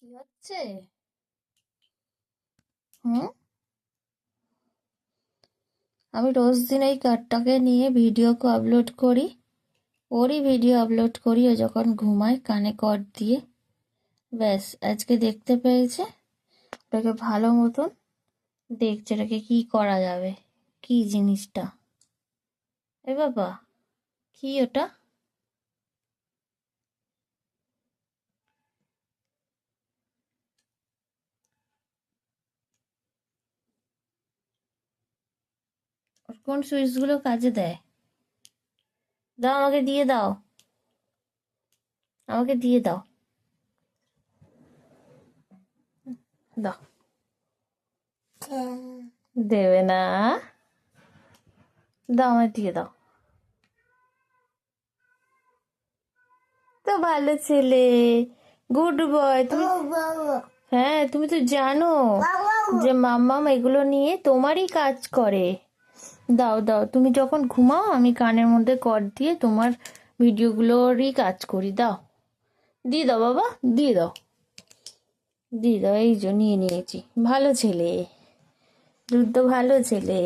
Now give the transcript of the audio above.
কি হচ্ছে? হুম, আমি রোজ দিন এই কার্ডটাকে নিয়ে ভিডিও আপলোড করি। ওরই ভিডিও আপলোড করি ও যখন ঘুমায় কানে কর্ড দিয়ে। ব্যাস আজকে দেখতে পেয়েছে, ওটাকে ভালো মতন দেখছে এটাকে কি করা যাবে, কি জিনিসটা। এ বাবা, কি ওটা? ওর কোন সুইচগুলো কাজে দেয়? দাও, আমাকে দিয়ে দাও, আমাকে দিয়ে দাও, দাও। দেবে না? দাও, আমায় দিয়ে দাও। তো ভালো ছেলে, গুড বয় তুমি। হ্যাঁ, তুমি তো জানো যে মাম্মাম এগুলো নিয়ে তোমারই কাজ করে। দাও দাও, তুমি যখন ঘুমাও আমি কানের মধ্যে কর্ড দিয়ে তোমার ভিডিওগুলোরই কাজ করি। দাও, দিয়ে দাও বাবা, দিয়ে দাও, দিয়ে দাও। এই যে নিয়ে নিয়েছি। ভালো ছেলে, দুধ ভালো ছেলে।